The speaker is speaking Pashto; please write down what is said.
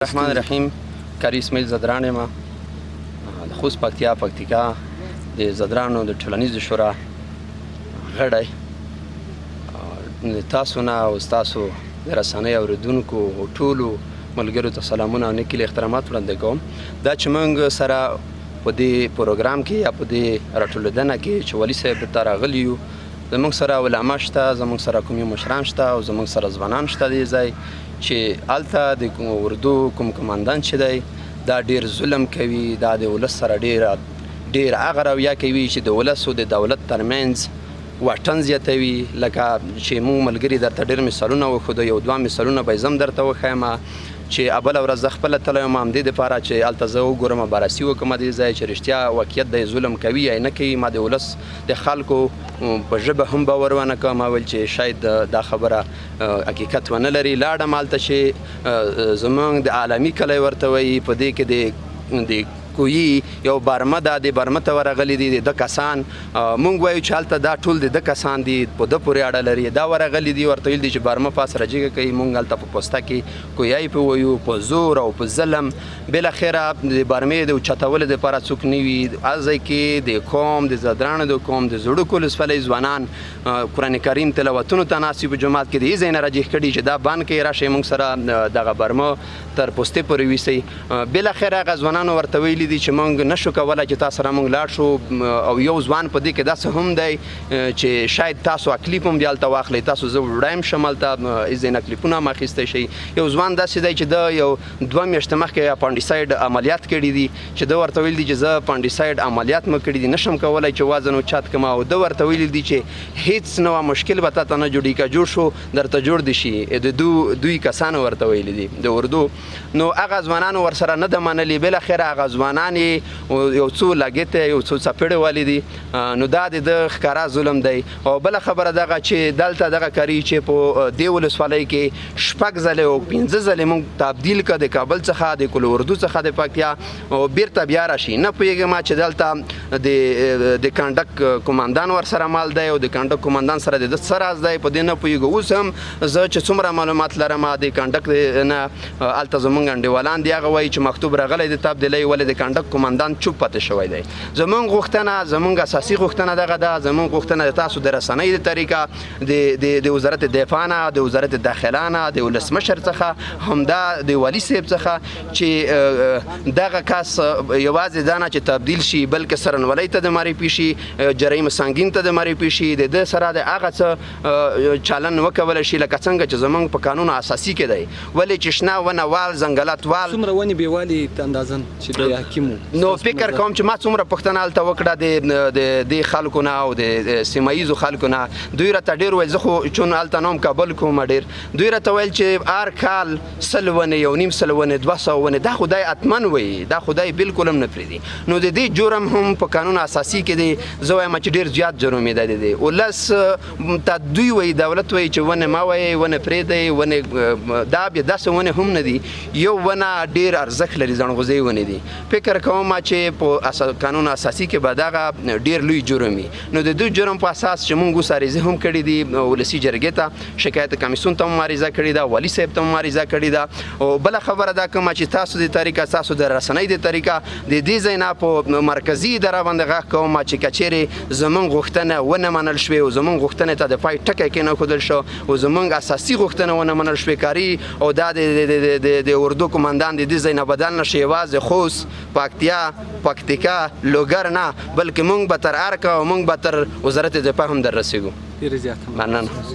الرحمن الرحیم. کاری اسماعیل زدران یم، د خوست پکتیکا د زدرانو د ټولنیزې شورا غړی. تاسو نه او ستاسو د رسنۍ اورېدونکو او ټولو ملګرو ته سلامونه او نیک احترامات وړاندې کوم. دا چې موږ سره په دې پروګرام کې یا په دې راټولېدنه کې چې والي صاحب دلته راغلي یو، زموږ سره علما شته، زموږ سره کومي مشران شته او زموږ سره ځوانان شته دې ځای چې هلته د اردو کوم کمانډان چې دی دا ډېر ظلم کوي، دا د ولس سره ډېر هغه رویه کوي چې د ولس او د دولت ترمنځ واټن زیاتوي. لکه چې موږ ملګري درته ډېر مثالونه وښودو، یو دوه مثالونه به یې زه هم درته وښیم چې بله ورځ زه خپله تللی یم همدې دپاره چې هلته زه وګورم، بررسي وکړم دې ځای چې رښتیا واقعیت دی ظلم کوي یا نه کوي. ما د ولس د خلکو په ژبه هم باور ونه کړ، ما ویل چې شاید دا خبره حقیقت ونه لري. لاړم هلته چې زموږ د عالمي کلی ورته وایي، په دې کې د کویي یو برمه ده، د برمه ته ورغلي دي د کسان. مونږ وایو چې هلته دا ټول د کسان دي، په ده پورې اړه لري. دا ورغلي دي، ورته ویل دي چې برمه پاس راجګه کوي. مونږ هلته په پوسته کې کویایي په وایو، په زور او په ظلم. بالاخره د برمې د اوچتولو دپاره څوک نه وي. هر ځای کې د قوم، د زدرانو د قوم، د زړو ولسوالۍ ځوانان قرآن کریم تلاوتونو ته ناست وي په جومات کې، د هېڅ ځای نه راجګ کړي چې دا بند کړئ، راشئ موږ سره دغه برمه تر پوستې پورې ویسئ. بالاخره هغه ځوانانو ورته ویلي دي چې موږ نشو کولی چې تاسو سره موږ لاړ شو. او یو ځوان په دې کې داسې هم دی چې شاید تاسو کلیپ هم بیا هلته واخلئ، تاسو زه وړایم شم هلته هېڅ ځای نه کلیپونه هم اخیستی شئ. یو ځوان داسې دی چې د یو 2 میاشتې مخکې اپانډیسایډ عملیات کړي دي، چې ده ورته ویل دي چې زه اپانډیسایډ عملیات مې کړي دي، نشم کولی چې وزن اوچت کړم. او ده ورته ویلي دي چې هېڅ نوع مشکل به تاته نه جوړېږي، که جوړ شو درته جوړ دي شي. د دوی کسانو ورته ویلي دي د اردو. نو هغه ځوانانو ورسره نه ده منلي. بالاخره هغه ځوانان یو څو لګېته، یو څو څپېړې والي دي. نو دا د ده ښکاره ظلم دی. او بله خبره دغه چې دلته دغه کاري چې په دې ولسوالۍ کې 6 ځلې او 5 ځلې موږ تبدیل کړه د کابل څخه، د کل اردو څخه د پکتیا، او بیرته بیا راشي. نه پوهېږم چې دلته د کنډک کمانډان ورسره مال دی او د کنډک کمانډان سره د ده څه راز دی، په دې نه پوهېږو. اوس هم زه چې څومره معلومات لرم د کنډک نه هلته زموږ انډیوالان دي، هغه وایي چې مکتوب راغلی د تبدیلۍ، ولې د کنډک کمانډان چوپ پاتې شوی دی. زموږ غوښتنه، زموږ اساسي غوښتنه دغه ده. زموږ غوښتنه د تاسو د رسنۍ د طریقه د وزارت دفاع نه، د وزارت داخله نه، د ولسمشر څخه، همدا د والي صاحب څخه چې دغه کس یوازې دا نه چې تبدیل شي، بلکې سرنولۍ ته د معرفي شي، جرایم سنګین ته د معرفي شي، د ده سره د هغه څه چلن وکولی شي لکه څنګه چې زموږ په قانون اساسي کې دی. ولې چې شنه ونه وال، ځنګلات وال، څومره ونې بېوالي اندازن چې د حکیمو. نو فکر کوم چې ما څومره پوښتنه هلته وکړه د خلکو نه او د سیمه ییزو خلکو نه. دوی راته ډېر ویل، زه خو چون هلته نه هم کابل کوم ډېر، دوی راته ویل چې هر کال 100 ونې، 1.5 ونې، 200 ونې. دا خدای حتمن وایي، دا خدای بالکل هم نه پرېږدي. نو د دې جرم هم په قانون اساسي کې دی. زه وایم چې ډېر زیات جرم یې دی. ولس ته دوی وایي، دولت وایي چې ونې مه وایئ، ونې پرېږدئ، ونې دا بیا داسې ونې هم نه دي. یو ونه ډېر ارزښت لري، ځنغوزۍ ونې دي. فکر کوم چې په قانون اساسي کې به دغه ډېر لوی جرم وي. نو د دوی جرم په اساس چې موږ اوس عریضې هم کړي دي ولسي جرګې ته، شکایت کمیسیون ته هم عریضه کړې ده، والي صاحب ته هم عریضه کړې ده. او بله خبره دا کومه چې تاسو د طریقه، تاسو د رسنۍ د طریقه د دې ځای نه په مرکزي اداره باندې غږ کوم چې که چیرې زموږ غوښتنه ونه منل شوې او زموږ غوښتنې ته د پای ټکی کېنښودل شو او زموږ اساسي غوښتنه ونه منل شوې، کاري او دا د اردو کمانډان د دې ځای نه بدل نه شي. یوازې خوست، پکتیکا، لوګر نه، بلکې موږ به تر ارکه او موږ به تر وزارت دفاع هم در رسېږو. ډېر زیات مننه.